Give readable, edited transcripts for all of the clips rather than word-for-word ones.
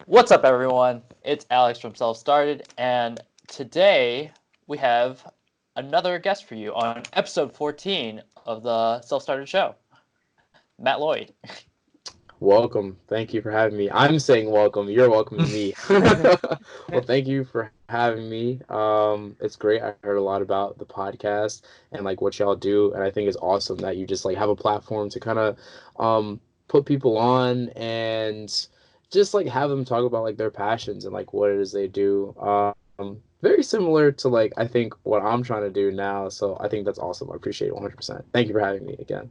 What's up, everyone? It's Alex from Self Started, and today we have another guest for you on episode 14 of the Self Started Show, Matt Loyd. Welcome. Thank you for having me. I'm saying welcome. You're welcoming me. Well, thank you for having me. It's great. I heard a lot about the podcast and like what y'all do, and I think it's awesome that you just like have a platform to kind of put people on and just like have them talk about like their passions and like what it is they do. Very similar to like I think what I'm trying to do now. So I think that's awesome. I appreciate it 100%. Thank you for having me again.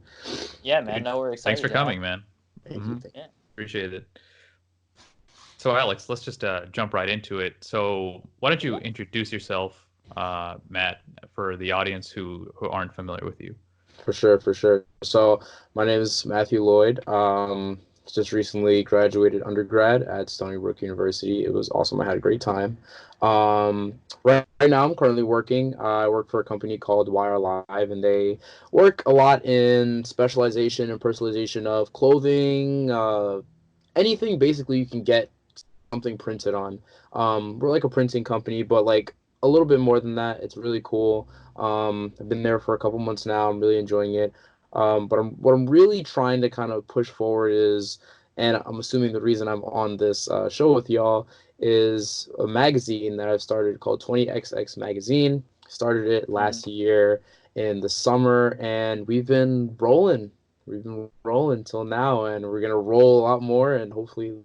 Yeah, man. Dude, No, we're thanks excited for to have coming, you. man. Thank you. hmm Thank you. Yeah. Appreciate it. So, Alex, let's just jump right into it. So, why don't you Yeah. introduce yourself, Matt, for the audience who aren't familiar with you? For sure, for sure. So my name is Matthew Loyd. Just recently graduated undergrad at Stony Brook University. It was awesome. I had a great time. Right now, I'm currently working. I work for a company called Wire Live, and they work a lot in specialization and personalization of clothing, anything basically you can get something printed on. We're like a printing company, but like a little bit more than that. It's really cool. I've been there for a couple months now. I'm really enjoying it. But what I'm really trying to kind of push forward is, and I'm assuming the reason I'm on this show with y'all is a magazine that I've started called 20XX Magazine. Started it Mhm. last year in the summer, and we've been rolling. We've been rolling till now, and we're gonna roll a lot more. And hopefully,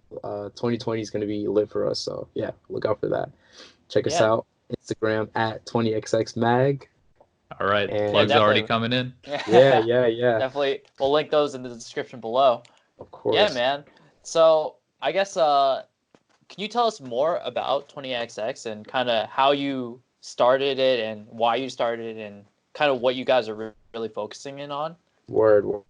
2020 is gonna be lit for us. So yeah, look out for that. Check us Yeah. out Instagram at 20XX Mag, All right, the Yeah, and plugs already definitely. coming in. yeah, yeah, yeah, Definitely. We'll link those in the description below. of Yeah, course. man. So, I guess, can you tell us more about 20XX and kind of how you started it and why you started it and kind of what you guys are really focusing in on? Word.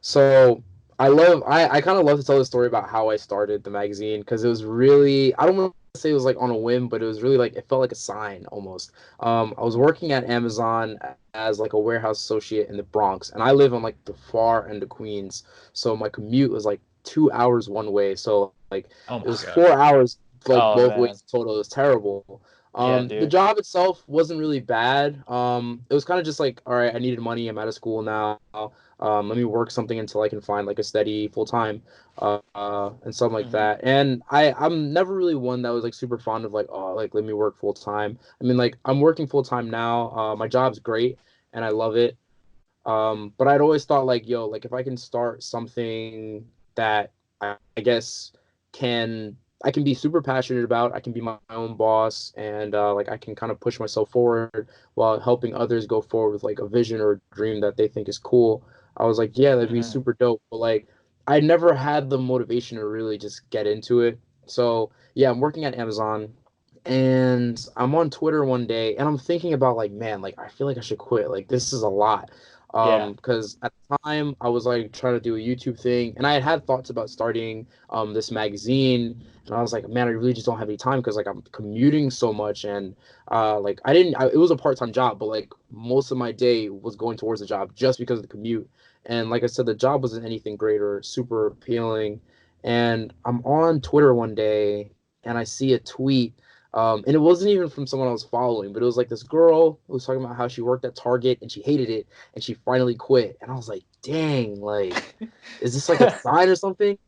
So I kind of love to tell the story about how I started the magazine because it was really, I don't want to say it was like on a whim, but it was really like, it felt like a sign almost. I was working at Amazon as like a warehouse associate in the Bronx, and I live on like the far end of Queens. So my commute was like 2 hours one way. So like Oh it my was God. 4 hours like Oh, both man. ways total. It was terrible. Yeah, The dude. job itself wasn't really bad. It was kind of just like, all right, I needed money. I'm out of school now. Let me work something until I can find like a steady full time, and something like Hmm. that. And I'm never really one that was like super fond of like, oh, like let me work full time. I mean, like I'm working full time now. My job's great and I love it. But I'd always thought like, yo, like if I can start something that I guess can I can be super passionate about, I can be my own boss, and like I can kind of push myself forward while helping others go forward with like a vision or a dream that they think is cool. I was like, yeah, that'd be Hmm. super dope. But like, I never had the motivation to really just get into it. So yeah, I'm working at Amazon, and I'm on Twitter one day, and I'm thinking about like, man, like I feel like I should quit. Like this is a lot. Yeah. Because at the time I was like trying to do a YouTube thing, and I had thoughts about starting this magazine, and I was like, man, I really just don't have any time because like I'm commuting so much, and like it was a part-time job, but like most of my day was going towards the job just because of the commute. And like I said, the job wasn't anything great or super appealing. And I'm on Twitter one day, and I see a tweet, and it wasn't even from someone I was following, but it was like this girl who was talking about how she worked at Target and she hated it and she finally quit. And I was like, dang, like, is this like a sign or something?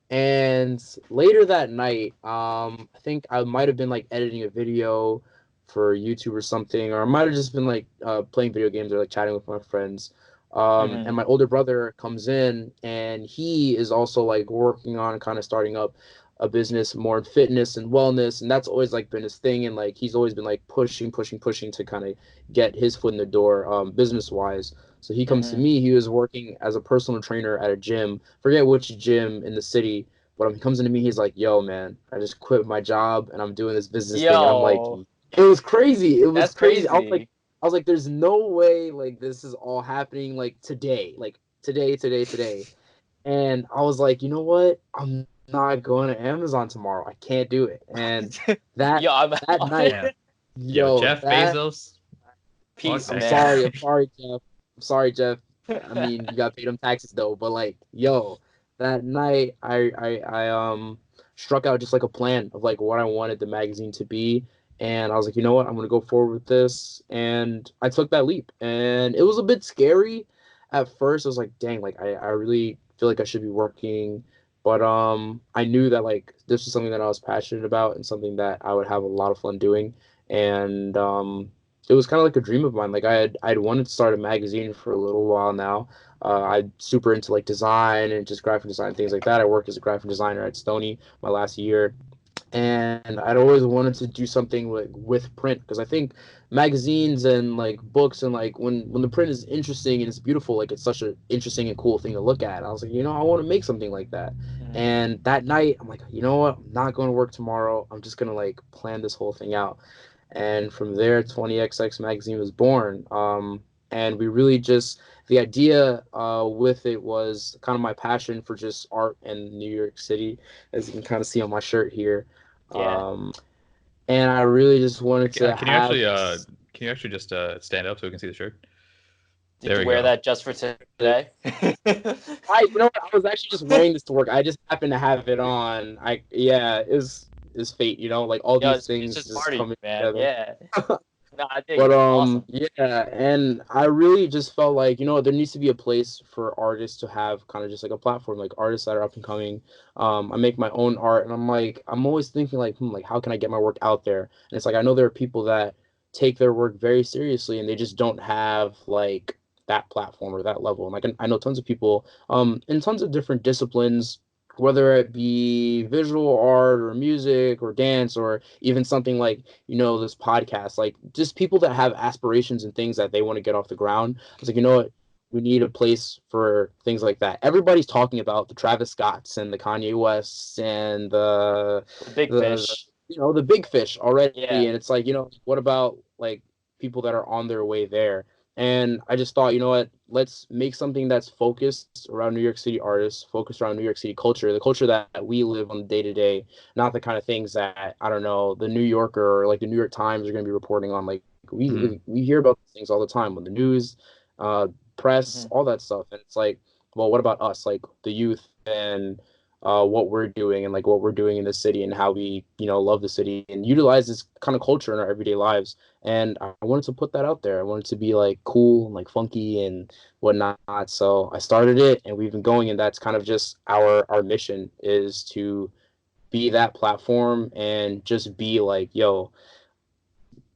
And later that night, I think I might have been like editing a video for YouTube or something, or I might have just been like playing video games or like chatting with my friends. And Hmm. my older brother comes in, and he is also like working on kind of starting up a business more in fitness and wellness, and that's always like been his thing. And like he's always been like pushing to kind of get his foot in the door, business wise. So he comes to Hmm. me. He was working as a personal trainer at a gym. Forget which gym in the city. But he comes into me. He's like, "Yo, man, I just quit my job and I'm doing this business thing." And I'm like, Yo, "It was crazy. It was that's crazy." crazy. I was like, "There's no way like this is all happening like today, like today." And I was like, "You know what? I'm not going to Amazon tomorrow. I can't do it." And that Yo, I'm that on night, Yeah. it. Yo, yo, Jeff that Bezos. What Peace, the man. I'm heck? sorry, Jeff. I'm sorry, Jeff. I mean, you got paid them taxes though, but like, yo, that night I struck out just like a plan of like what I wanted the magazine to be. And I was like, you know what, I'm gonna go forward with this. And I took that leap. And it was a bit scary at first. I was like, dang, like I really feel like I should be working. But I knew that like this was something that I was passionate about and something that I would have a lot of fun doing. And it was kind of like a dream of mine. Like I'd wanted to start a magazine for a little while now. I'm super into like design and just graphic design, things like that. I worked as a graphic designer at Stony my last year, and I'd always wanted to do something with print because I think magazines and like books and like when the print is interesting and it's beautiful, like it's such an interesting and cool thing to look at. I was like, you know, I want to make something like that. And that night, I'm like, you know what? I'm not going to work tomorrow. I'm just gonna like plan this whole thing out. And from there, 20XX magazine was born. And we really just the idea with it was kind of my passion for just art in New York City, as you can kind of see on my shirt here. Yeah. And I really just wanted to Can you have. actually just stand up so we can see the shirt? Did There you we wear go. that just for today? You know what? I was actually just wearing this to work. I just happened to have it on. It's fate, you know, like all Yo, these it's things just just party, coming man. together. Yeah. No, I think But it's awesome. yeah, and I really just felt like, you know, there needs to be a place for artists to have kind of just like a platform, like artists that are up and coming. I make my own art, and I'm always thinking like, like how can I get my work out there? And it's like I know there are people that take their work very seriously, and they just don't have like that platform or that level. And like I know tons of people, in tons of different disciplines, whether it be visual art or music or dance or even something like, you know, this podcast, like just people that have aspirations and things that they want to get off the ground. I was like, you know what? We need a place for things like that. Everybody's talking about the Travis Scotts and the Kanye Wests and The big the fish. you know, the big fish already. Yeah. And it's like, you know, what about like people that are on their way there? And I just thought, you know what, let's make something that's focused around New York City artists, focused around New York City culture, the culture that we live on day to day, not the kind of things that, I don't know, the New Yorker or like the New York Times are going to be reporting on. Like Mhm. we hear about these things all the time on the news, press, Hmm. all that stuff. And it's like, well, what about us, like the youth and what we're doing and like what we're doing in the city and how we, you know, love the city and utilize this kind of culture in our everyday lives. And I wanted to put that out there. I wanted to be like cool and like funky and whatnot. So I started it, and we've been going, and that's kind of just our mission is to be that platform and just be like, yo,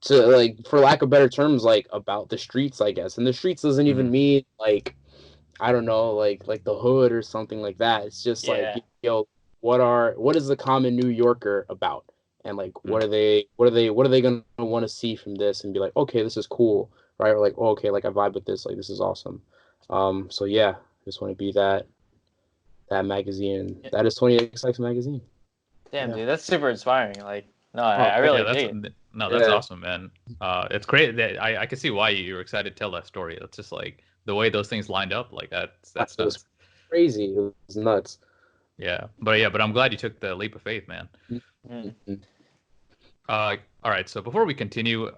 to like for lack of better terms, like about the streets, I guess. And the streets doesn't even Mhm. mean like, I don't know, like the hood or something like that. It's just like, Yeah. yo, what is the common New Yorker about? And like Mhm. what are they gonna want to see from this and be like, okay, this is cool, right? Or like, oh, okay, like I vibe with this, like this is awesome. So yeah, I just want to be that magazine. Yeah. That is 20XX magazine. Damn, Yeah. dude, that's super inspiring. Like, no, Oh, I Yeah, really that's dig it. no, that's yeah. awesome, man. It's great that I can see why you were excited to tell that story. It's just like the way those things lined up, like that's It was nuts. crazy. It was nuts. But I'm glad you took the leap of faith, man. Mm. All right. So before we continue,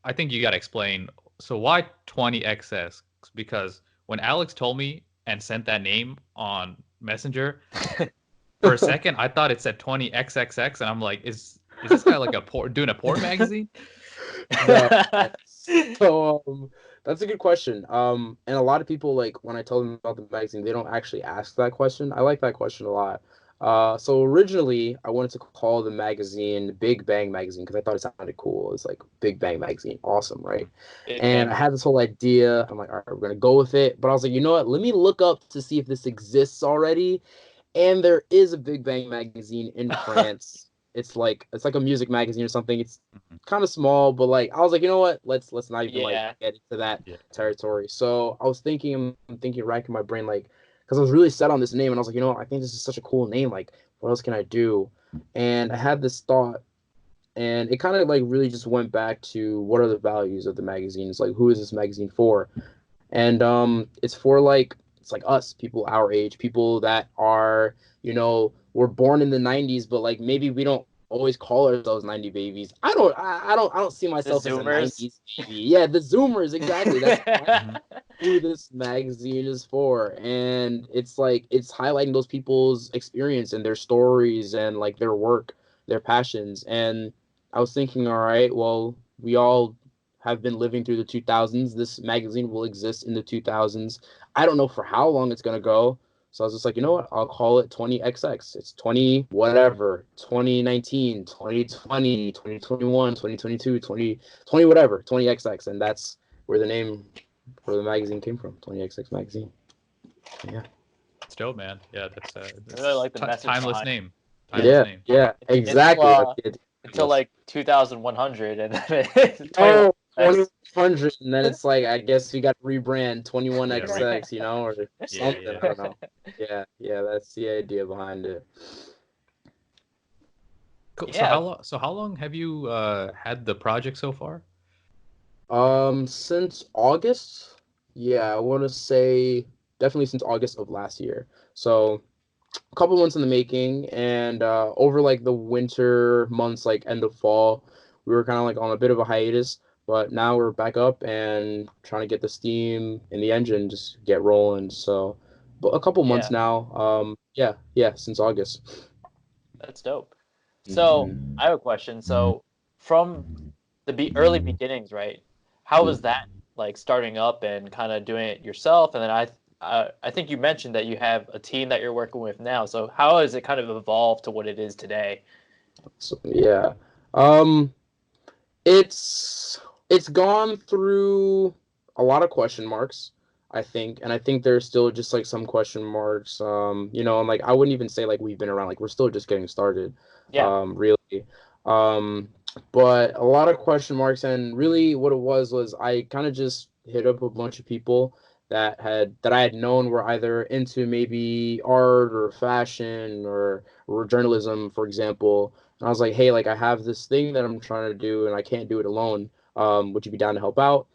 I think you got to explain. So why 20XS? Because when Alex told me and sent that name on Messenger, for a second I thought it said 20XXX, and I'm like, is this guy like doing a porn magazine? No. So that's a good question. And a lot of people like when I tell them about the magazine, they don't actually ask that question. I like that question a lot. So originally I wanted to call the magazine Big Bang Magazine because I thought it sounded cool. It's like Big Bang Magazine, awesome, right? Big And bang. I had this whole idea. I'm like, all right, we're gonna go with it. But I was like, you know what? Let me look up to see if this exists already. And there is a Big Bang Magazine in France. It's like a music magazine or something. It's Mhm. kind of small, but like I was like, you know what? Let's not even like Yeah. get into that Yeah. territory. So I was thinking, I'm thinking, racking my brain, like, because I was really set on this name, and I was like, you know what? I think this is such a cool name. Like, what else can I do? And I had this thought, and it kind of like really just went back to what are the values of the magazine? It's like, who is this magazine for? And it's for like it's like us, people our age, people that are, you know, were born in the 90s, but like maybe we don't always call ourselves 90 babies. I don't see The myself as a Zoomers. 90s baby. Yeah, the Zoomers, exactly. That's Mhm. who this magazine is for. And it's like it's highlighting those people's experience and their stories and like their work, their passions. And I was thinking, all right, well, we all have been living through the 2000s. This magazine will exist in the 2000s. I don't know for how long it's going to go. So I was just like, you know what? I'll call it 20XX. It's 20 whatever, 2019, 2020, 2021, 2022, 2020 whatever, 20XX. And that's where the name for the magazine came from, 20XX magazine. Yeah. It's dope, man. Yeah, that's I really like the that's message timeless behind name. Timeless Yeah, name. yeah, until exactly. That's the idea. until like 2100 and then it's 21. Oh, 2100, and then it's like I guess we got to rebrand Yeah, 21XX, or yeah, something. yeah. I don't know. Yeah, yeah, that's the idea behind it. Cool. Yeah. So how long have you had the project so far? Since August, yeah, I want to say definitely since August of last year. So a couple months in the making, and over like the winter months, like end of fall, we were kind of like on a bit of a hiatus, but now we're back up and trying to get the steam in the engine, just get rolling. So, but a couple months Yeah, now. Yeah, yeah, since August. that's dope. So Mhm. I have a question. So from the early beginnings, right? How was that like starting up and kind of doing it yourself? And then I think you mentioned that you have a team that you're working with now. So how has it kind of evolved to what it is today? So, yeah. Um, It's it's gone through a lot of question marks, I think, and I think there's still just like some question marks. And like I wouldn't even say like we've been around, like we're still just getting started, Yeah. really. Um, but a lot of question marks, and really what it was I kind of just hit up a bunch of people that I had known were either into maybe art or fashion or journalism, for example. And I was like, hey, like I have this thing that I'm trying to do and I can't do it alone. Would you be down to help out?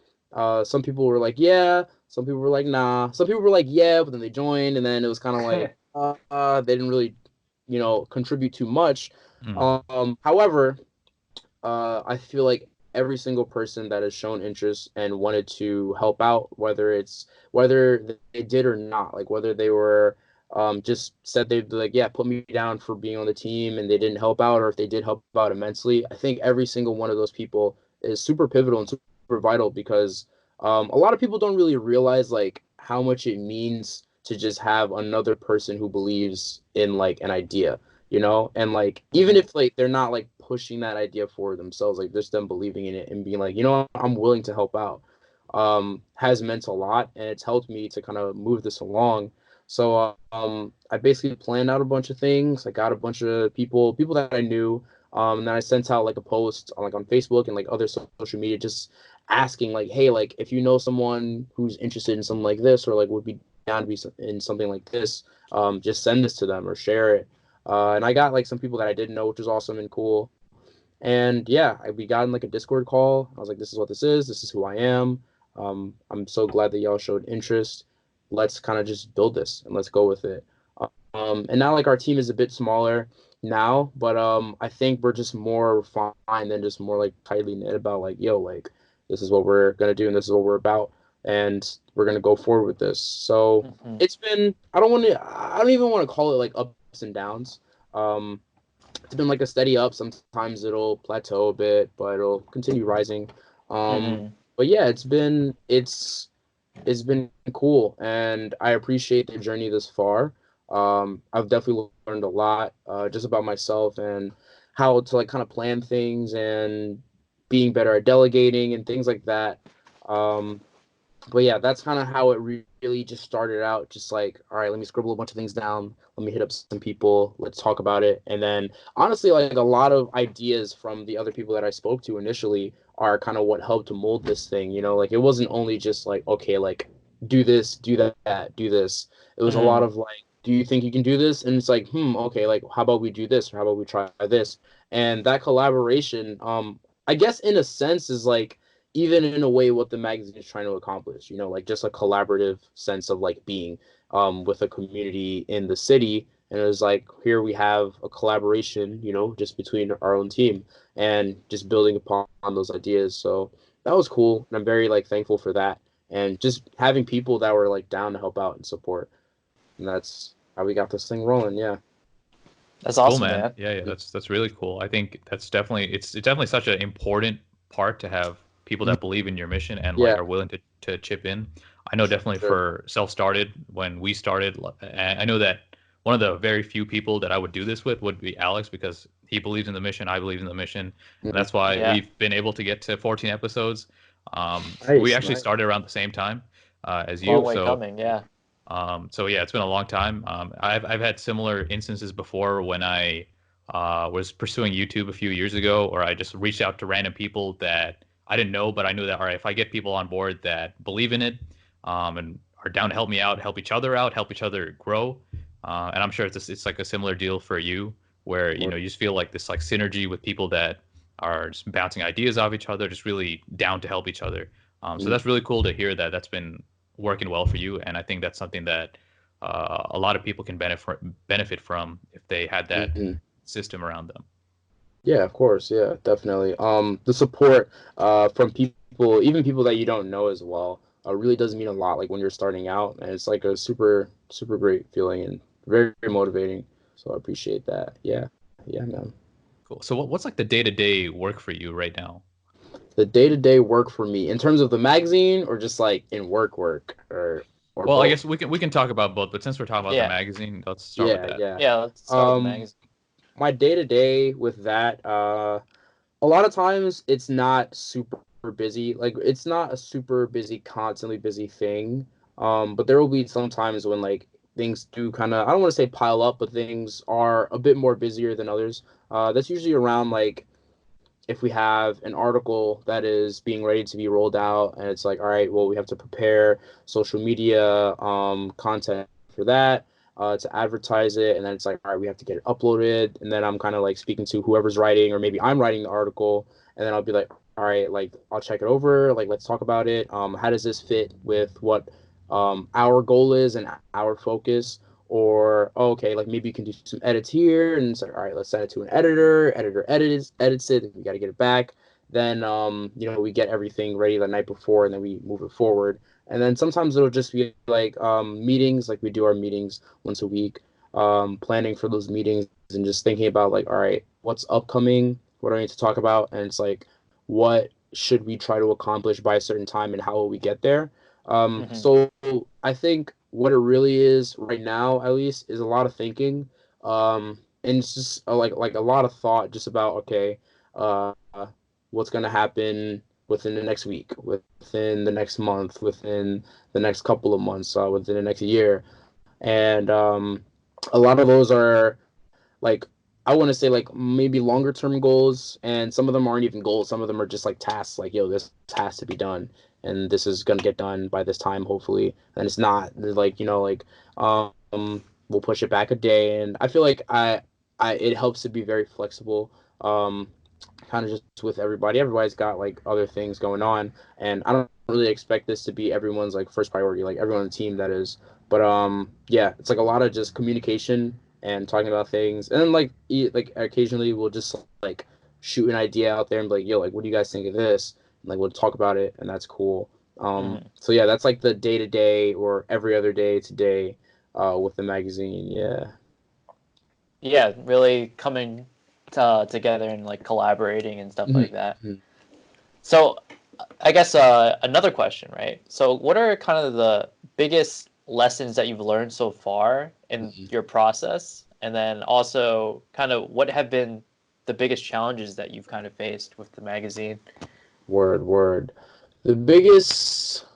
Some people were like, yeah. Some people were like, nah. Some people were like, yeah, but then they joined, and then it was kind of like, they didn't really, contribute too much. Mm. However, I feel like every single person that has shown interest and wanted to help out, whether they did or not, like whether they were just said they'd be like, yeah, put me down for being on the team, and they didn't help out, or if they did help out immensely, I think every single one of those people is super pivotal and super vital because a lot of people don't really realize like how much it means to just have another person who believes in like an idea, and like even Mhm. if like they're not like pushing that idea for themselves, like just them believing in it and being like, I'm willing to help out, has meant a lot, and it's helped me to kind of move this along. So I basically planned out a bunch of things. I got a bunch of people that I knew, and then I sent out like a post on on Facebook and like other social media, just asking like, hey, like if you know someone who's interested in something like this or like would be down to be in something like this, just send this to them or share it. And I got like some people that I didn't know, which was awesome and cool. And yeah, we got in like a Discord call. I was like, this is what this is. This is who I am. I'm so glad that y'all showed interest. Let's kind of just build this and let's go with it. And now like our team is a bit smaller now, but I think we're just more refined than just more like tightly knit about like, yo, like this is what we're gonna do and this is what we're about, and we're gonna go forward with this. So Mhm. it's been I don't even want to call it like ups and downs. Um, it's been like a steady up. Sometimes it'll plateau a bit, but it'll continue rising. Mhm. But yeah, it's been cool, and I appreciate the journey this far. I've definitely learned a lot, just about myself and how to like kind of plan things and being better at delegating and things like that. Um, but yeah, that's kind of how it really just started out. Just like, all right, let me scribble a bunch of things down. Let me hit up some people. Let's talk about it. And then honestly, like a lot of ideas from the other people that I spoke to initially are kind of what helped to mold this thing. Like it wasn't only just like, okay, like do this, do that, do this. It was a lot Mhm. of like, do you think you can do this? And it's like, okay, like how about we do this or how about we try this? And that collaboration, I guess in a sense is like even in a way what the magazine is trying to accomplish, like just a collaborative sense of like being with a community in the city And it was like, here we have a collaboration, you know, just between our own team and just building upon those ideas. So that was cool. And I'm very like thankful for that. And just having people that were like down to help out and support. And that's how we got this thing rolling. Yeah. That's Cool, awesome, man. man. Yeah, that's really cool. I think that's definitely it's definitely such an important part to have people that believe in your mission and like Yeah. are willing to chip in. I know definitely Sure. for self-started when we started, I know that one of the very few people that I would do this with would be Alex because he believes in the mission, I believe in the mission, and that's why Yeah. we've been able to get to 14 episodes. We Nice. actually Nice. started around the same time as Long you, way so coming. Yeah. so yeah, it's been a long time. I've had similar instances before when I was pursuing YouTube a few years ago, or I just reached out to random people that I didn't know, but I knew that all right, if I get people on board that believe in it, and are down to help me out, help each other out, help each other grow, and I'm sure it's like a similar deal for you, where you know you just feel like this like synergy with people that are just bouncing ideas off each other, just really down to help each other. So that's really cool to hear that that's been working well for you, and I think that's something that a lot of people can benefit from if they had that Mhm. system around them. Yeah, of course. Yeah, definitely. The support from people, even people that you don't know as well, really does mean a lot. Like when you're starting out, and it's like a super great feeling and very, very motivating. So I appreciate that. Yeah, yeah, man. Cool. So what's like the day-to-day work for you right now? The day-to-day work for me in terms of the magazine, or just like in work, or Well, I both. guess we can talk about both, but since we're talking about the Yeah. magazine, let's start with Yeah, that. yeah. Yeah. Let's start with the Um, magazine. my day-to-day with that, a lot of times it's not super busy. Like it's not a super busy, constantly busy thing. But there will be some times when like things do kind of, I don't want to say pile up, but things are a bit more busier than others. That's usually around like if we have an article that is being ready to be rolled out and it's like, all right, well, we have to prepare social media content for that, to advertise it, and then it's like, all right, we have to get it uploaded, and then I'm kind of like speaking to whoever's writing, or maybe I'm writing the article, and then I'll be like, all right, like I'll check it over, like let's talk about it. How does this fit with what our goal is and our focus? Or oh, okay, like maybe you can do some edits here, and it's like, all right, let's send it to an editor. Editor edits it. We got to get it back. Then you know, we get everything ready the night before, and then we move it forward. And then sometimes it'll just be like meetings, like we do our meetings once a week, planning for those meetings and just thinking about like, all right, what's upcoming, what do I need to talk about, and it's like, what should we try to accomplish by a certain time, and how will we get there? Hmm. So I think what it really is right now, at least, is a lot of thinking, and it's just like a lot of thought, just about okay, uh, what's gonna happen within the next week, within the next month, within the next couple of months, within the next year, and a lot of those are like I want to say like maybe longer term goals, and some of them aren't even goals. Some of them are just like tasks, like yo, this has to be done, and this is gonna get done by this time, hopefully. And it's not like you know like we'll push it back a day, and I feel like I it helps to be very flexible. Kind of just with everybody. Everybody's got like other things going on, and I don't really expect this to be everyone's like first priority, like everyone on the team that is. But yeah, it's like a lot of just communication and talking about things, and then like occasionally we'll just like shoot an idea out there and be like, yo, like what do you guys think of this? And like we'll talk about it, and that's cool. Hmm. So yeah, that's like the day to day or every other day today, with the magazine. Yeah. Yeah. Really coming together and like collaborating and stuff like that. Mm-hmm. So, I guess another question, right? So, what are kind of the biggest lessons that you've learned so far in Mm-hmm. your process? And then also, kind of what have been the biggest challenges that you've kind of faced with the magazine? Word. The biggest,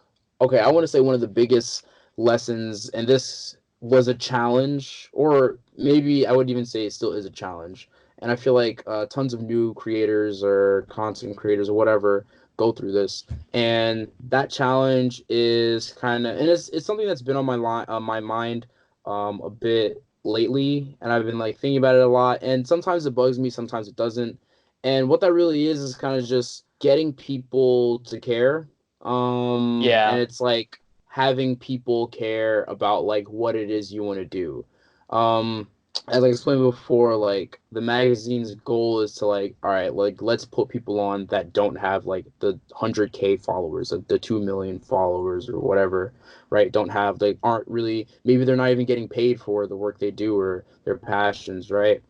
okay, I want to say one of the biggest lessons, and this was a challenge, or maybe I would even say it still is a challenge. And I feel like tons of new creators or content creators or whatever go through this. And that challenge is kind of, and it's something that's been on my mind a bit lately, and I've been like thinking about it a lot. And sometimes it bugs me, sometimes it doesn't. And what that really is kind of just getting people to care. And Yeah. it's like having people care about like what it is you want to do. Um, as I explained before, like the magazine's goal is to like, all right, like let's put people on that don't have like the 100K followers, the 2 million followers or whatever, right? Don't have, they aren't really, maybe they're not even getting paid for the work they do or their passions, right?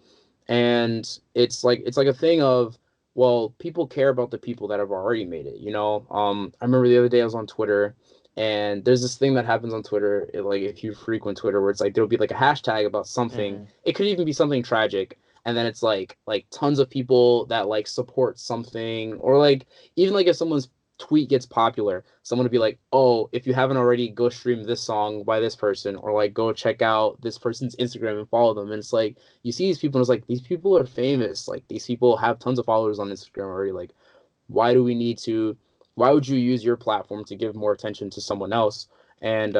And it's like a thing of, well, people care about the people that have already made it, you know. I remember the other day I was on Twitter, and there's this thing that happens on Twitter, like if you frequent Twitter, where it's like there'll be like a hashtag about something. Hmm. It could even be something tragic, and then it's like tons of people that like support something, or like even like if someone's tweet gets popular, someone would be like, oh, if you haven't already, go stream this song by this person, or like go check out this person's Instagram and follow them. And it's like you see these people and it's like these people are famous, like these people have tons of followers on Instagram already. Like, why do we need to, why would you use your platform to give more attention to someone else? And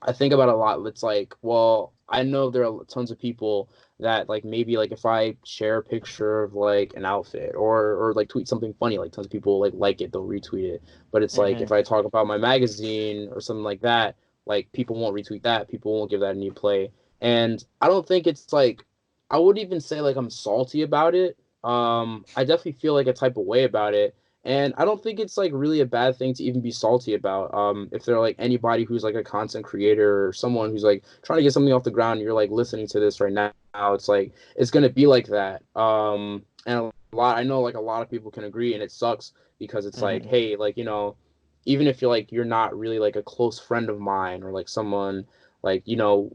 I think about it a lot. It's like, well, I know there are tons of people that like maybe like if I share a picture of like an outfit or like tweet something funny, like tons of people like it, they'll retweet it. But it's like Hmm. if I talk about my magazine or something like that, like people won't retweet that, people won't give that any play. And I don't think it's like, I wouldn't even say like I'm salty about it. I definitely feel like a type of way about it, and I don't think it's like really a bad thing to even be salty about. If they're like anybody who's like a content creator or someone who's like trying to get something off the ground, and you're like listening to this right now, it's like it's gonna be like that. And a lot, I know like a lot of people can agree, and it sucks because it's like, Hmm. hey, like, you know, even if you're like you're not really like a close friend of mine or like someone like, you know,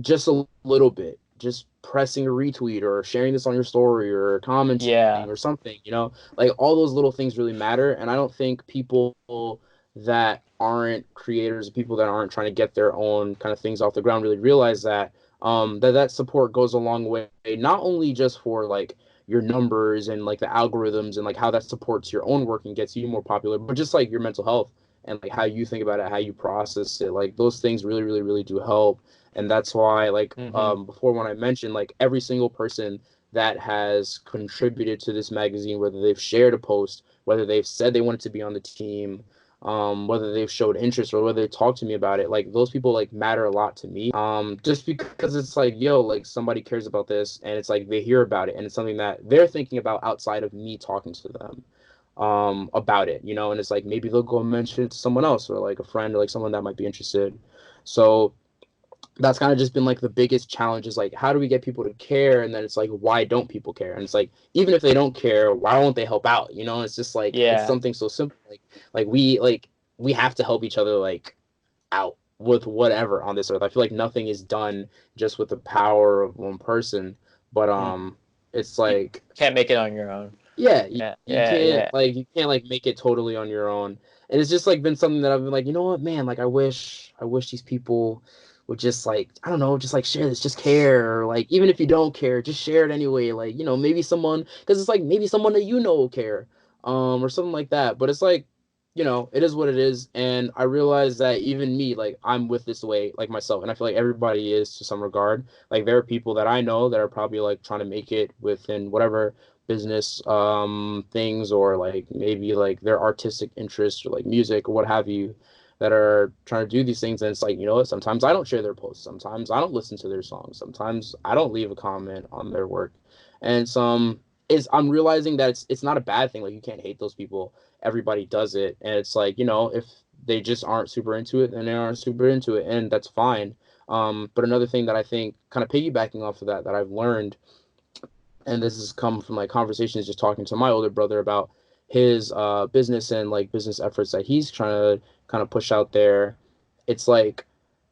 just a little bit, just pressing a retweet or sharing this on your story or commenting Yeah. or something, you know, like all those little things really matter. And I don't think people that aren't creators, people that aren't trying to get their own kind of things off the ground really realize that that support goes a long way, not only just for like your numbers and like the algorithms and like how that supports your own work and gets you more popular, but just like your mental health and like how you think about it, how you process it, like those things really, really, really do help. And that's why like Hmm. before when I mentioned like every single person that has contributed to this magazine, whether they've shared a post, whether they've said they wanted to be on the team, whether they've showed interest or whether they talked to me about it, like those people like matter a lot to me, just because it's like, yo, like somebody cares about this and it's like they hear about it and it's something that they're thinking about outside of me talking to them about it, you know. And it's like maybe they'll go and mention it to someone else or like a friend or like someone that might be interested. So that's kind of just been like the biggest challenge is like how do we get people to care, and then it's like why don't people care, and it's like even if they don't care, why won't they help out, you know. It's just like it's Yeah. something so simple, like we have to help each other like out with whatever on this earth. I feel like nothing is done just with the power of one person, but Hmm. it's You like can't make it on your own. yeah, Yeah. you Yeah. can't Yeah. like make it totally on your own. And it's just like been something that I've been like, you know what, man, like I wish these people would just like, I don't know, just like share this, just care, or like even if you don't care, just share it anyway. Like, you know, maybe someone, because it's like maybe someone that you know will care, or something like that. But it's like, you know, it is what it is. And I realize that even me, like I'm with this way, like myself, and I feel like everybody is to some regard. Like there are people that I know that are probably like trying to make it within whatever business things, or like maybe like their artistic interests or like music or what have you, that are trying to do these things. And it's like, you know what, sometimes I don't share their posts, sometimes I don't listen to their songs, sometimes I don't leave a comment on their work. And some is, I'm realizing that it's not a bad thing. Like you can't hate those people, everybody does it. And it's like, you know, if they just aren't super into it, then they aren't super into it, and that's fine. But another thing that I think, kind of piggybacking off of that I've learned, and this has come from like conversations just talking to my older brother about his business and like business efforts that he's trying to kind of push out there. It's like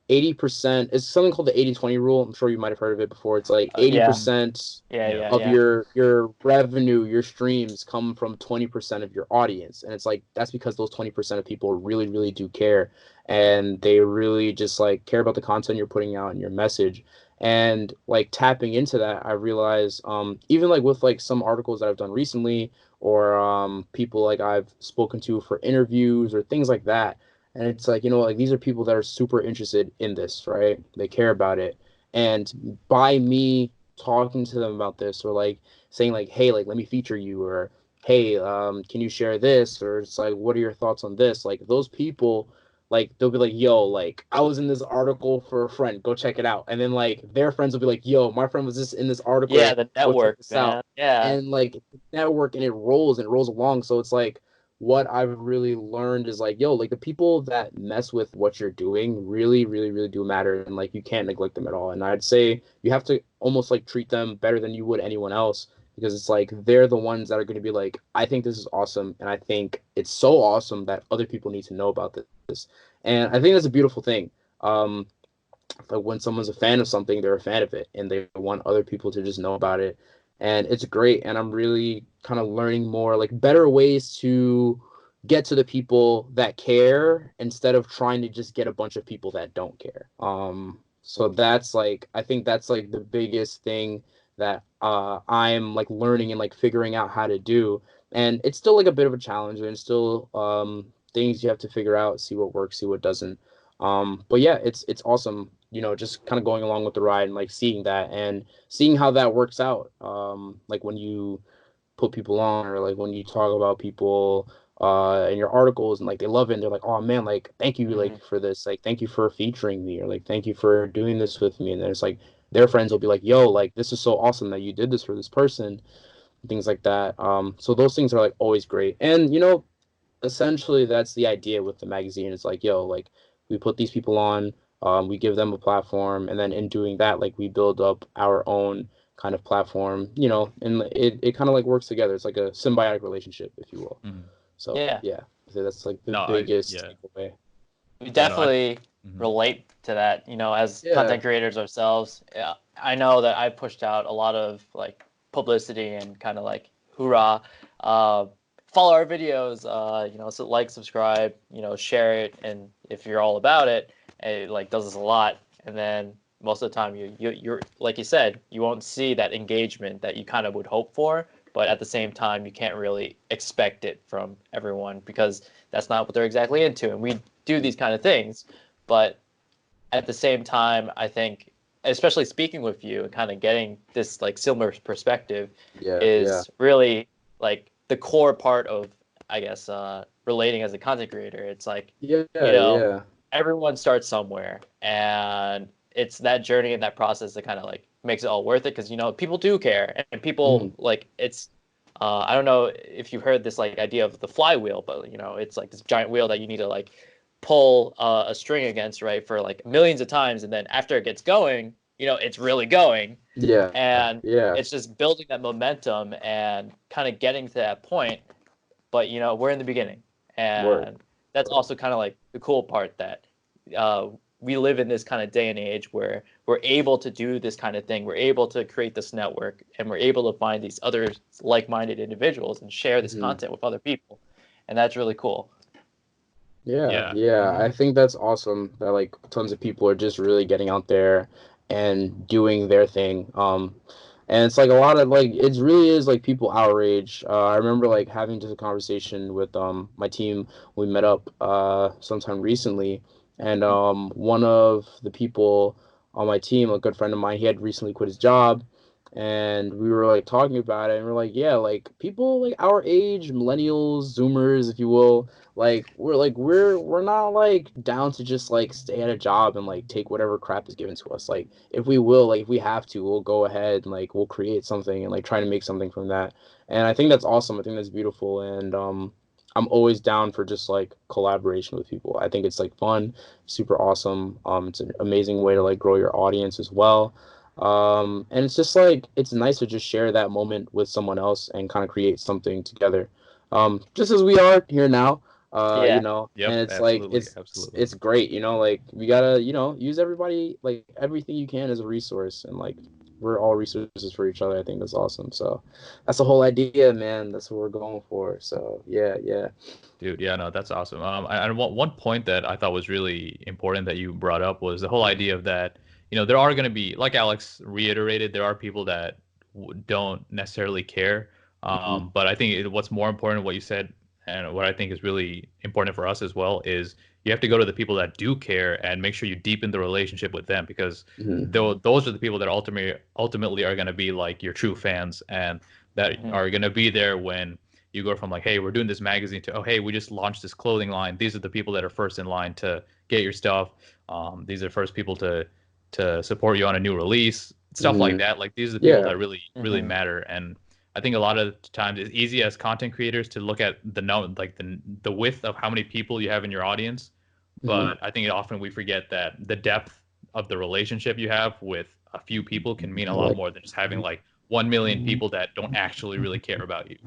80%, it's something called the 80/20 rule. I'm sure you might have heard of it before. It's like Yeah. 80% Yeah. Yeah. Yeah. of Yeah. your revenue, your streams come from 20% of your audience. And it's like that's because those 20% of people really, really do care. And they really just like care about the content you're putting out and your message. And like tapping into that, I realize even like with like some articles that I've done recently, or people like I've spoken to for interviews or things like that. And it's like, you know, like these are people that are super interested in this, right? They care about it. And by me talking to them about this, or like saying like, hey, like let me feature you, or hey, can you share this, or it's like what are your thoughts on this, like those people like they'll be like, yo, like I was in this article for a friend, go check it out. And then like their friends will be like, yo, my friend was just in this Yeah, article, the go check network, this out. man. Yeah. And like network, and it rolls along. So it's like what I've really learned is like, yo, like the people that mess with what you're doing really, really, really do matter. And like you can't neglect them at all. And I'd say you have to almost like treat them better than you would anyone else, because it's like they're the ones that are going to be like, I think this is awesome, and I think it's so awesome that other people need to know about this. And I think that's a beautiful thing. Um, like when someone's a fan of something, they're a fan of it, and they want other people to just know about it. And it's great. And I'm really kind of learning more, like better ways to get to the people that care instead of trying to just get a bunch of people that don't care. So that's like, I think that's like the biggest thing that I'm like learning and like figuring out how to do. And it's still like a bit of a challenge, and still things you have to figure out, see what works, see what doesn't. But yeah, it's awesome, just kind of going along with the ride and like seeing that and seeing how that works out. Like when you put people on, or like when you talk about people in your articles, and like they love it, and they're like, oh man, like thank you Hmm. like for this, like thank you for featuring me, or like thank you for doing this with me. And then it's like their friends will be like, yo, like this is so awesome that you did this for this person, things like that. So those things are like always great. And essentially that's the idea with the magazine. It's like, yo, like we put these people on, we give them a platform, and then in doing that, like we build up our own kind of platform, and it kind of like works together. It's like a symbiotic relationship, if you will. Mhm. So Yeah. yeah, so that's like the No, biggest yeah, takeaway. We yeah, no, definitely mhm. relate to that, as Yeah. content creators ourselves. Yeah, I know that I pushed out a lot of like publicity and kind of like hoorah, uh, follow our videos, so like, subscribe, share it, and if you're all about it, it like does us a lot. And then most of the time, you're like you said, you won't see that engagement that you kind of would hope for. But at the same time, you can't really expect it from everyone because that's not what they're exactly into. And we do these kind of things, but at the same time, I think, especially speaking with you and kind of getting this like similar perspective, Yeah. Yeah. is really like the core part of, I guess, relating as a content creator. It's like, Yeah. you know, Yeah. everyone starts somewhere, and it's that journey and that process that kind of like makes it all worth it because people do care, and people Mhm. like it's. I don't know if you've heard this like idea of the flywheel, but it's like this giant wheel that you need to like pull a string against, right, for like millions of times, and then after it gets going, it's really going, Yeah. and Yeah. it's just building that momentum and kind of getting to that point. But we're in the beginning, Word. and that's Word. also kind of like the cool part that we live in this kind of day and age where we're able to do this kind of thing. We're able to create this network, and we're able to find these other like-minded individuals and share this Mhm. content with other people, and that's really cool. Yeah, Yeah. yeah. Hmm. I think that's awesome that like tons of people are just really getting out there and doing their thing. And it's like a lot of like it really is like people our age. I remember like having just a conversation with my team. We met up sometime recently, and one of the people on my team, a good friend of mine, he had recently quit his job, and we were like talking about it, and we're like, yeah, like people like our age, millennials, Zoomers, if you will, like we're not like down to just like stay at a job and like take whatever crap is given to us. Like if we will, like if we have to, we'll go ahead and like we'll create something and like try to make something from that. And I think that's awesome. I think that's beautiful. And I'm always down for just like collaboration with people. I think it's like fun, super awesome. It's an amazing way to like grow your audience as well. And it's just like it's nice to just share that moment with someone else and kind of create something together. Just as we are here now, Yeah. Yep, and it's like absolutely, absolutely. it's great, like we gotta, use everybody, like everything you can as a resource, and like we're all resources for each other. I think that's awesome. So that's the whole idea, man. That's what we're going for. So yeah, yeah. Dude, yeah, no, that's awesome. And one point that I thought was really important that you brought up was the whole idea of that, there are going to be, like Alex reiterated, there are people that don't necessarily care. Mhm. But I think what's more important, what you said, and what I think is really important for us as well, is you have to go to the people that do care and make sure you deepen the relationship with them, because Mhm. those are the people that ultimately are going to be like your true fans, and that Hmm. are going to be there when you go from like, hey, we're doing this magazine to, oh, hey, we just launched this clothing line. These are the people that are first in line to get your stuff. These are the first people to support you on a new release, stuff like that. Like these are the people Yeah. that really matter. And I think a lot of times it's easy as content creators to look at the width of how many people you have in your audience, but I think often we forget that the depth of the relationship you have with a few people can mean a lot more than just having like 1 million people that don't actually really care about you.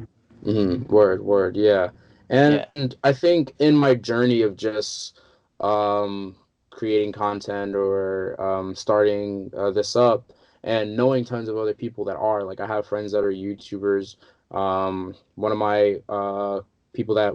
Word, yeah. And Yeah. I think in my journey of just creating content or starting this up and knowing tons of other people that are, like, I have friends that are YouTubers. One of my people that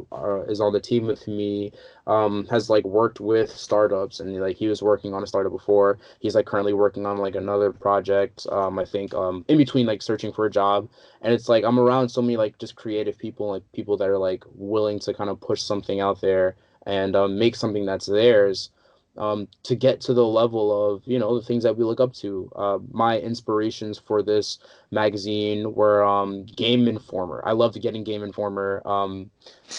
is on the team with me has like worked with startups, and like he was working on a startup before. He's like currently working on like another project. I think in between like searching for a job. And it's like I'm around so many like just creative people, like people that are like willing to kind of push something out there and make something that's theirs, to get to the level of, you know, the things that we look up to. My inspirations for this magazine were Game Informer. I loved getting Game Informer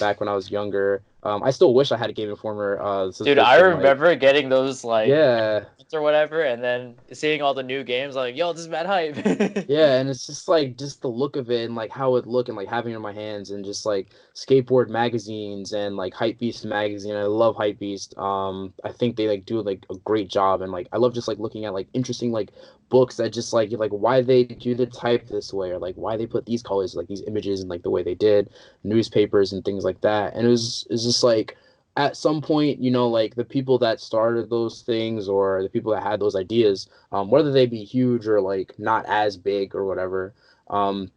back when I was younger. I still wish I had a Game Informer Dude, I subscription. Like, remember getting those like yeah, or whatever, and then seeing all the new games, like, yo, this is mad hype. yeah, and it's just like just the look of it and like how it looked and like having it in my hands and just like skateboard magazines and like Hype Beast magazine. I love Hype Beast. I think they like do like a great job, and like I love just like looking at like interesting like books that just like you're like why they do the type this way, or like why they put these colors, like these images and like the way they did, newspapers and things like that. And it's just like at some point, you know, like the people that started those things or the people that had those ideas, whether they be huge or like not as big or whatever,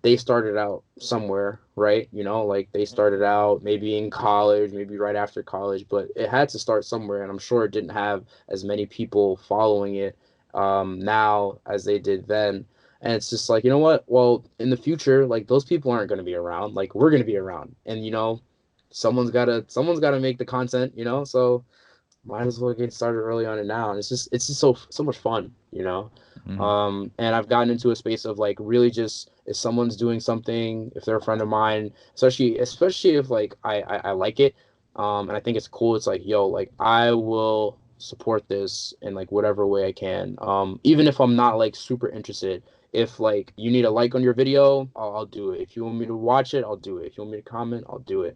they started out somewhere, right? You know, like they started out maybe in college, maybe right after college, but it had to start somewhere. And I'm sure it didn't have as many people following it now as they did then. And it's just like, you know what? Well, in the future, like those people aren't going to be around. Like we're going to be around. And, you know, someone's gotta make the content, you know, so might as well get started early on it now. And it's just so much fun, you know. Mm. And I've gotten into a space of like really just if someone's doing something, if they're a friend of mine, especially if like I like it, and I think it's cool, it's like, yo, like I will support this in like whatever way I can, even if I'm not like super interested. If like you need a like on your video, I'll do it. If you want me to watch it, I'll do it. If you want me to comment, I'll do it.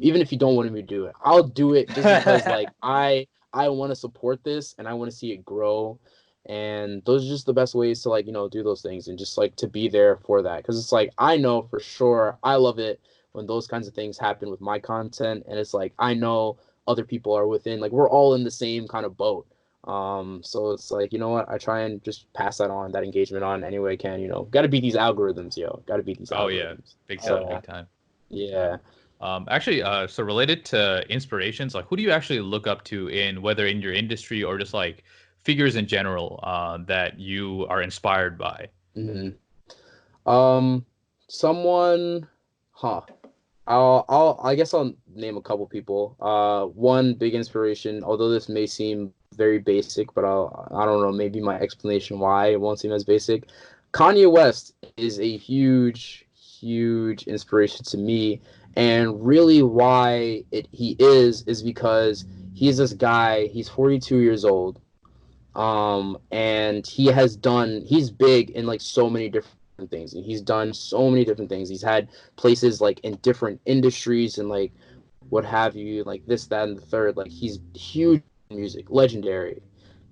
Even if you don't want me to do it, I'll do it just because like I want to support this and I want to see it grow. And those are just the best ways to like, you know, do those things and just like to be there for that. Cause it's like, I know for sure I love it when those kinds of things happen with my content. And it's like, I know other people are within, like, we're all in the same kind of boat. So it's like, you know what? I try and just pass that engagement on any way I can, you know, got to beat these algorithms, yo, got to beat these Oh yeah, algorithms. big time, So, big time. yeah. Actually, so related to inspirations, like who do you actually look up to in whether in your industry or just like figures in general that you are inspired by? Mhm. Um, Someone, huh? I guess I'll name a couple people. One big inspiration, although this may seem very basic, but I don't know, maybe my explanation why it won't seem as basic. Kanye West is a huge inspiration to me, and really why he is because he's this guy. He's 42 years old, and he's big in like so many different things, and he's done so many different things. He's had places like in different industries and like what have you, like this, that, and the third. Like he's huge in music, legendary.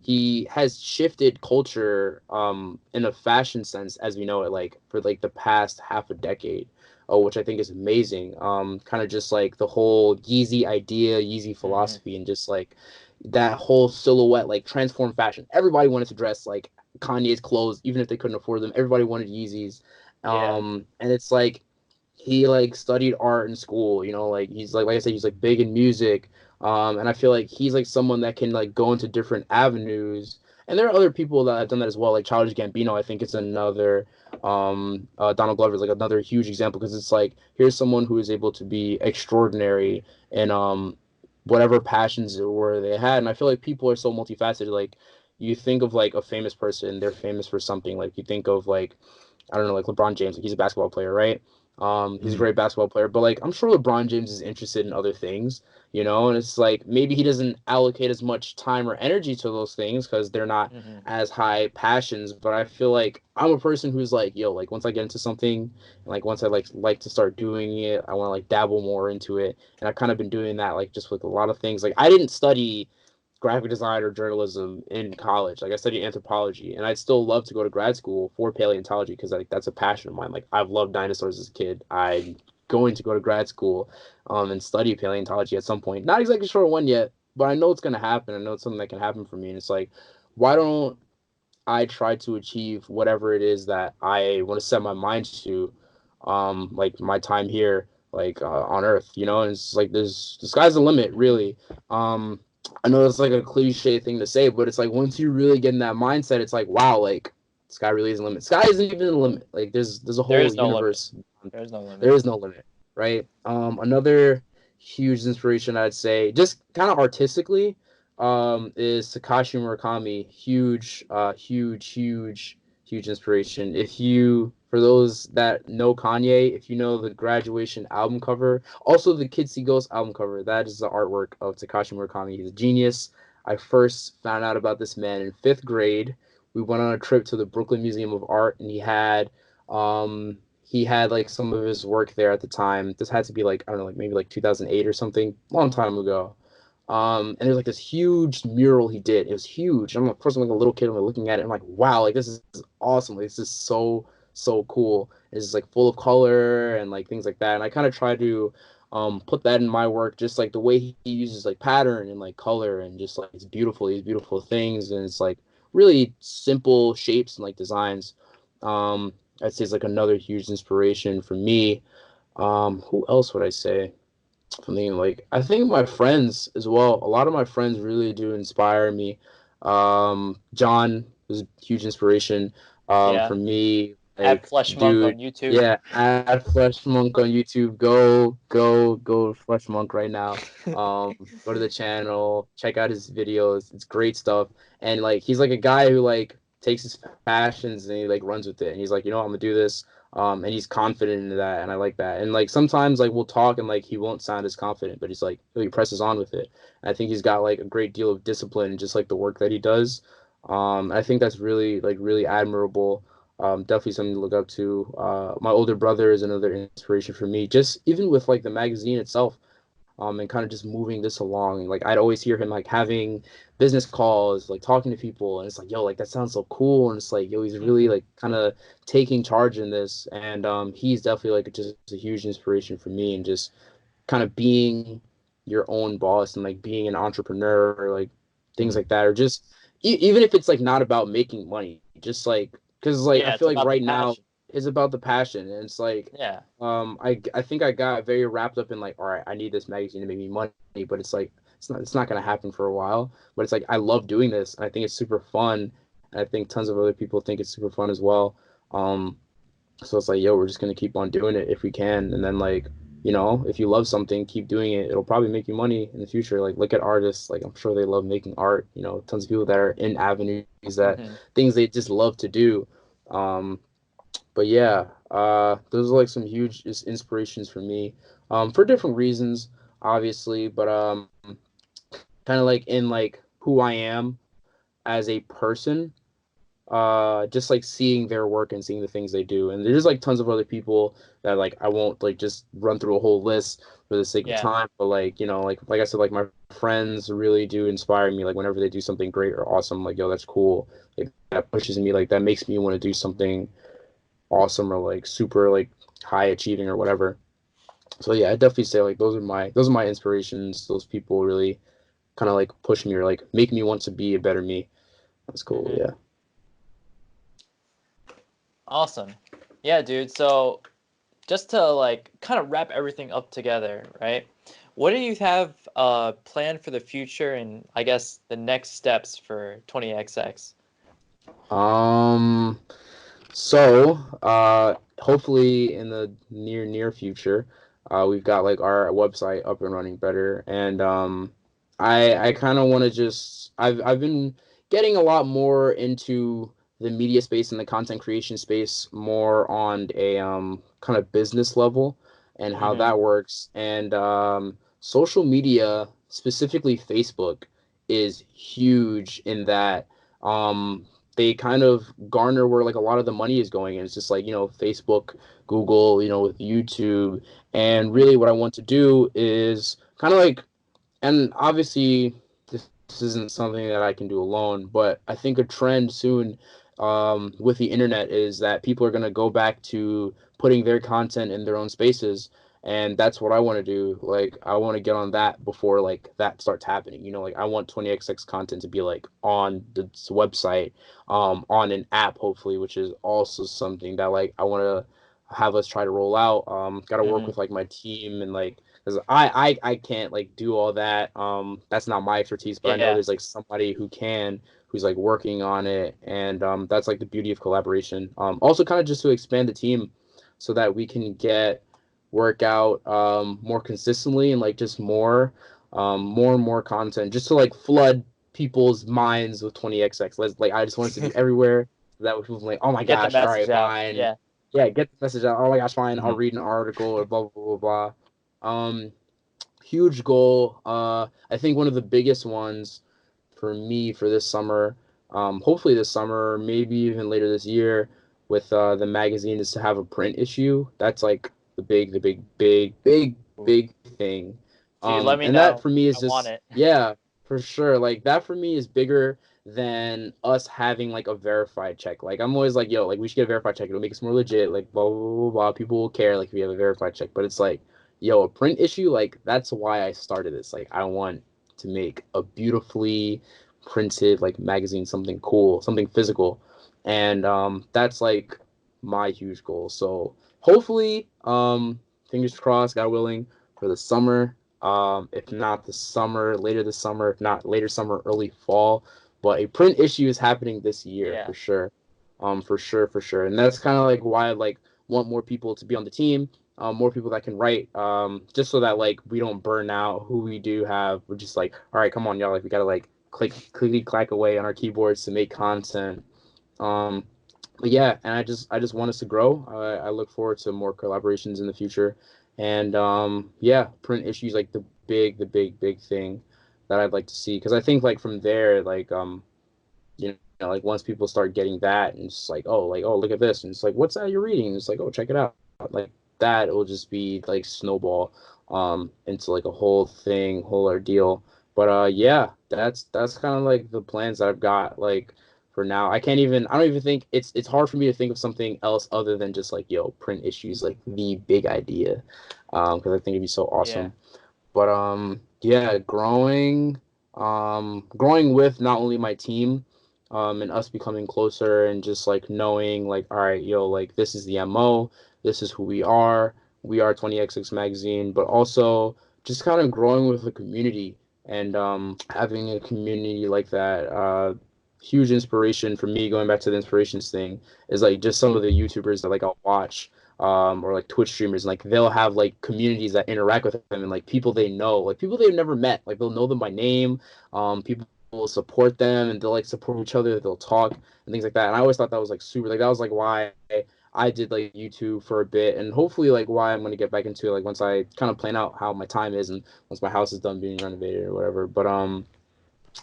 He has shifted culture in a fashion sense as we know it, like for like the past half a decade, which I think is amazing. Kind of just like the whole Yeezy idea, Yeezy philosophy, and just like that whole silhouette, like transform fashion. Everybody wanted to dress like Kanye's clothes, even if they couldn't afford them. Everybody wanted Yeezys. Yeah. And it's like he like studied art in school, you know, like he's like I said, he's like big in music. And I feel like he's like someone that can like go into different avenues. And there are other people that have done that as well, like Childish Gambino. I think it's another. Donald Glover is like another huge example because it's like here's someone who is able to be extraordinary and whatever passions were they had. And I feel like people are so multifaceted. Like you think of like a famous person, they're famous for something. Like you think of like I don't know, like LeBron James, like he's a basketball player, right? He's a great basketball player, but like I'm sure LeBron James is interested in other things, and it's like maybe he doesn't allocate as much time or energy to those things because they're not Mm-hmm. as high passions. But I feel like I'm a person who's like, yo, like once I get into something, like once I like to start doing it, I want to like dabble more into it, and I've kind of been doing that like just with a lot of things. Like I didn't study graphic design or journalism in college. Like I studied anthropology, and I'd still love to go to grad school for paleontology because like that's a passion of mine. Like I've loved dinosaurs as a kid. I'm going to go to grad school, and study paleontology at some point. Not exactly sure when yet, but I know it's gonna happen. I know it's something that can happen for me, and it's like, why don't I try to achieve whatever it is that I want to set my mind to, like my time here, like on Earth, and it's like there's the sky's the limit, really. Um, I know it's like a cliche thing to say, but it's like once you really get in that mindset, it's like wow, like sky really isn't the limit. Sky isn't even the limit. Like there's a There whole is no limit. universe. There is no limit. There is no limit, right? Another huge inspiration I'd say, just kind of artistically, is Takashi Murakami. Huge inspiration. For those that know Kanye, if you know the Graduation album cover, also the Kids See Ghosts album cover, that is the artwork of Takashi Murakami. He's a genius. I first found out about this man in fifth grade. We went on a trip to the Brooklyn Museum of Art, and he had like some of his work there at the time. This had to be like I don't know, like maybe like 2008 or something, long time ago. And there's like this huge mural he did. It was huge. I'm like, first I'm like a little kid. I'm like, looking at it. I'm like, wow, like this is awesome. Like, this is so cool. It's just like full of color and like things like that. And I kind of try to put that in my work, just like the way he uses like pattern and like color and just like it's beautiful. These beautiful things and it's like really simple shapes and like designs. Um, I'd say it's like another huge inspiration for me. Who else would I say? Something like I think my friends as well. A lot of my friends really do inspire me. John was a huge inspiration Yeah. for me. At Like, Flesh Monk dude, on YouTube. yeah, at Flesh Monk on YouTube. Go Flesh Monk right now. Go to the channel, check out his videos. It's great stuff. And like he's like a guy who like takes his passions and he like runs with it. And he's like, I'm gonna do this and he's confident in that and I like that and like sometimes like we'll talk and like he won't sound as confident but he's like he presses on with it and I think he's got like a great deal of discipline in just like the work that he does. I think that's really admirable. Definitely something to look up to. My older brother is another inspiration for me just even with like the magazine itself, and kind of just moving this along. Like I'd always hear him like having business calls, like talking to people, and it's like, yo, like that sounds so cool, and it's like, yo, he's really Mm-hmm. like kind of taking charge in this, and he's definitely like just a huge inspiration for me, and just kind of being your own boss and like being an entrepreneur or like things like that, or just even if it's like not about making money, just like because like I Yeah, it's feel like about the right now passion. is about the passion, and it's like Yeah. I think I got very wrapped up in like, all right, I need this magazine to make me money, but it's like it's not gonna happen for a while. But it's like I love doing this, and I think it's super fun, and I think tons of other people think it's super fun as well. Um, so it's like, yo, we're just gonna keep on doing it if we can, and then like, if you love something, keep doing it. It'll probably make you money in the future. Like, look at artists. Like, I'm sure they love making art. Tons of people that are in avenues that Mm-hmm. things they just love to do. Um, but yeah, those are like some huge inspirations for me, for different reasons, obviously, but kind of like in like who I am as a person, just like seeing their work and seeing the things they do. And there's like tons of other people that like I won't like just run through a whole list for the sake of Yeah. time, but like like I said, like my friends really do inspire me. Like whenever they do something great or awesome, like yo, that's cool. Like that pushes me. Like that makes me want to do something awesome or like super like high achieving or whatever. So yeah, I definitely say like those are my inspirations. Those people really kind of like push me or like make me want to be a better me. That's cool. Mm-hmm. Yeah. Awesome. Yeah, dude. So just to like kind of wrap everything up together, right? What do you have planned for the future and I guess the next steps for 20XX? Um. So hopefully in the near future, we've got like our website up and running better, and I kind of want to just I've been getting a lot more into the media space and the content creation space more on a kind of business level and how Mm-hmm. that works. And social media, specifically Facebook, is huge in that they kind of garner where like a lot of the money is going. And it's just like, Facebook, Google, with YouTube. And Mm-hmm. really what I want to do is kind of like, and obviously this isn't something that I can do alone, but I think a trend soon with the internet is that people are going to go back to putting their content in their own spaces. And that's what I want to do. Like, I want to get on that before like that starts happening. Like I want 20XX content to be like on the website, on an app, hopefully, which is also something that like I want to have us try to roll out. Got to work Mm-hmm. with like my team and like because I can't like do all that. That's not my expertise, but I know Yeah. there's like somebody who can, who's like working on it, and that's like the beauty of collaboration. Also kind of just to expand the team, so that we can get workout more consistently and like just more and more content, just to like flood people's minds with 20XX. Like I just want it to be everywhere. So that people like, oh my Get the gosh, all message right, out. fine, Yeah. yeah, get the message out. Oh my gosh, fine, I'll Mhm. read an article or blah blah blah blah. Huge goal. I think one of the biggest ones for me for this summer, hopefully this summer, maybe even later this year, with the magazine is to have a print issue. That's like the big thing. Dude, let me And that know. for me is I want just, it. yeah, for sure. Like that for me is bigger than us having like a verified check. Like I'm always like, yo, like we should get a verified check. It'll make us more legit. Like blah blah blah blah. Blah. People will care like if we have a verified check. But it's like, yo, a print issue, like that's why I started this. Like I want to make a beautifully printed like magazine, something cool, something physical. And that's like my huge goal. So hopefully, fingers crossed, God willing, for the summer. If not the summer, later this summer, if not later summer, early fall. But a print issue is happening this year Yeah. for sure. For sure, for sure. And that's kind of like why I like want more people to be on the team, more people that can write, just so that like we don't burn out who we do have. We're just like, all right, come on, y'all, like we gotta like clickety clack away on our keyboards to make content. Um, but yeah, and I just want us to grow. I look forward to more collaborations in the future, and yeah, print issues like the big thing that I'd like to see, because I think like from there like like once people start getting that and it's like oh look at this, and it's like what's that you're reading, and it's like oh check it out, like that it will just be like snowball into like a whole thing, whole ordeal. But yeah, that's kind of like the plans that I've got like for now. I don't even think it's hard for me to think of something else other than just like yo print issues, like the big idea, because I think it'd be so Yeah. awesome. But yeah, growing with not only my team, and us becoming closer and just like knowing like all right, yo, like this is the MO, this is who we are 20XX magazine, but also just kind of growing with the community and having a community like that. Huge inspiration for me, going back to the inspirations thing, is like just some of the YouTubers that like I'll watch, or like Twitch streamers, and like they'll have like communities that interact with them, and like people they know, like people they've never met, like they'll know them by name. People will support them, and they'll like support each other. They'll talk and things like that. And I always thought that was like super. Like that was like why I did like YouTube for a bit, and hopefully like why I'm gonna get back into it, like once I kind of plan out how my time is, and once my house is done being renovated or whatever. But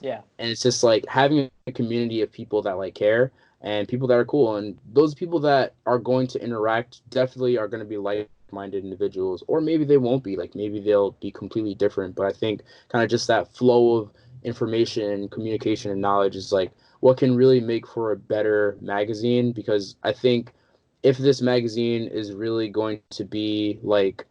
Yeah. and it's just like having a community of people that like care and people that are cool, and those people that are going to interact definitely are going to be like-minded individuals, or maybe they won't be, like maybe they'll be completely different. But I think kind of just that flow of information, communication, and knowledge is like what can really make for a better magazine, because I think if this magazine is really going to be like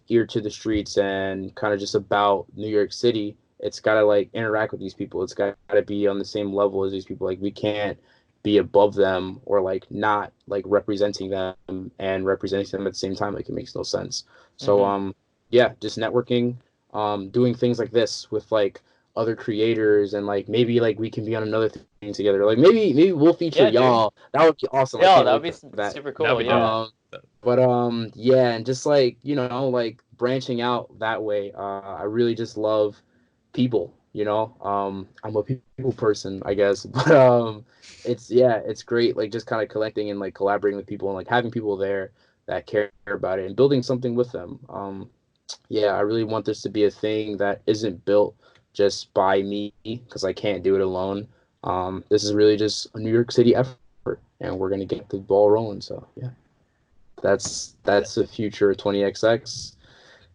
ear to the streets and kind of just about New York City, it's got to like interact with these people. It's got to be on the same level as these people. Like we can't be above them or like not like representing them and representing them at the same time. Like it makes no sense. So Mm-hmm. yeah, just networking, doing things like this with like other creators, and like maybe like we can be on another thing together. Like maybe we'll feature Yeah, dude. y'all. That would be awesome. I Yo, can't that would wait be for that. super That'd cool. be dope. Yeah. But yeah, and just like like branching out that way. I really just love people, You know, I'm a people person, I guess, but it's great, like just kind of collecting and like collaborating with people and like having people there that care about it and building something with them. Yeah, I really want this to be a thing that isn't built just by me because I can't do it alone. This is really just a New York City effort, and we're gonna get the ball rolling. So yeah, that's the future of 20XX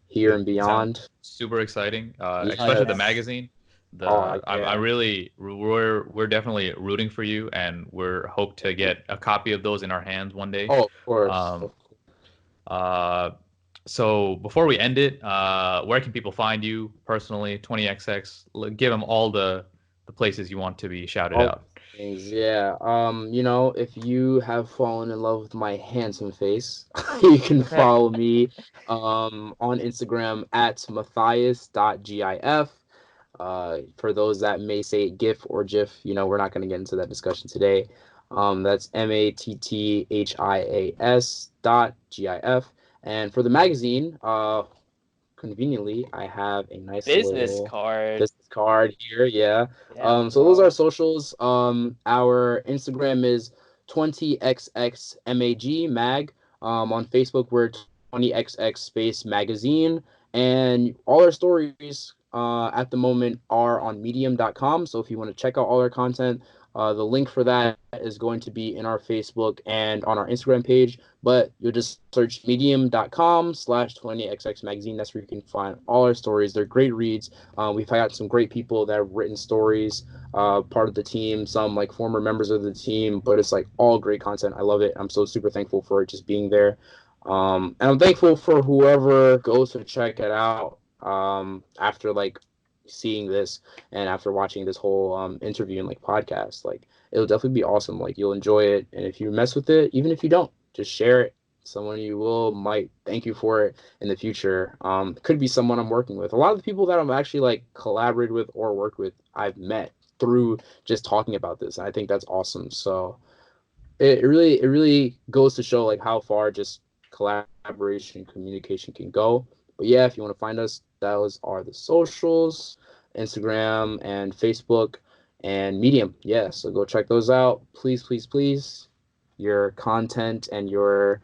here and Sounds beyond. super exciting, especially the yeah. Yes. magazine. Oh I yeah. really we're definitely rooting for you, and we're hope to get a copy of those in our hands one day. Oh, of course. Um, uh, so before we end it, where can people find you personally? 20XX, give them all the places you want to be shouted All out. things, yeah. If you have fallen in love with my handsome face, you can follow me on Instagram at Matthias.gif. For those that may say GIF or GIF, we're not going to get into that discussion today. That's Matthias.gif. And for the magazine, conveniently, I have a nice Business little card. business card here. Yeah. Yeah, So those are bro. socials. Our Instagram is 20xxmag mag. On Facebook, we're 20xx space magazine, and all our stories at the moment are on medium.com. So if you want to check out all our content, the link for that is going to be in our Facebook and on our Instagram page, but you'll just search medium.com/20xx magazine. That's where you can find all our stories. They're great reads. We've got some great people that have written stories, part of the team, some like former members of the team, but it's like all great content. I love it. I'm so super thankful for it just being there. And I'm thankful for whoever goes to check it out after like seeing this and after watching this whole interview and like podcast. Like it'll definitely be awesome. Like you'll enjoy it, and if you mess with it, even if you don't, just share it. Someone you will might thank you for it in the future. Could be someone I'm working with. A lot of the people that I'm actually like collaborated with or worked with, I've met through just talking about this. And I think that's awesome. So it really goes to show like how far just collaboration and communication can go. But yeah, if you want to find us, those are the socials, Instagram and Facebook and Medium. Yeah, so go check those out. Please, please, please. Your content and your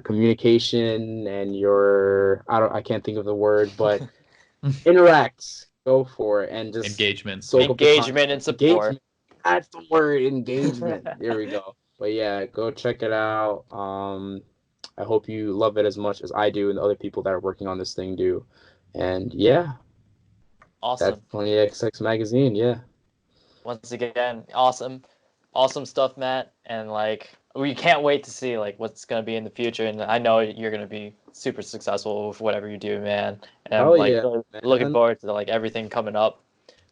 communication and your I can't think of the word, but interact. Go for it and just Engagement. soak up the content. Engagement and support. Engagement. That's the word, engagement. There we go. But yeah, go check it out. I hope you love it as much as I do and the other people that are working on this thing do. And yeah, that's Awesome. 20XX magazine. Yeah. Once again, awesome stuff, Matt. And like we can't wait to see like what's gonna be in the future. And I know you're gonna be super successful with whatever you do, man. And I'm Hell like yeah, really looking man. forward to like everything coming up.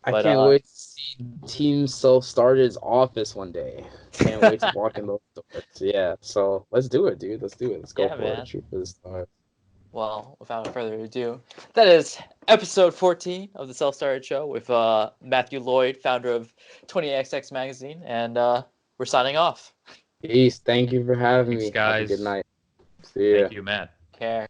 I But can't wait to see Team Self Started's office one day. Can't wait to walk in those doors. Yeah. So let's do it, dude. Let's do it. Let's go yeah, for it. man. Shoot for the stars. Well, without further ado, that is episode 14 of the Self Started Show with Matthew Loyd, founder of 20XX Magazine, and we're signing off. Peace. Thank you for having Thanks, me. Have a good guys. night. See ya. Thank you, Matt. Care.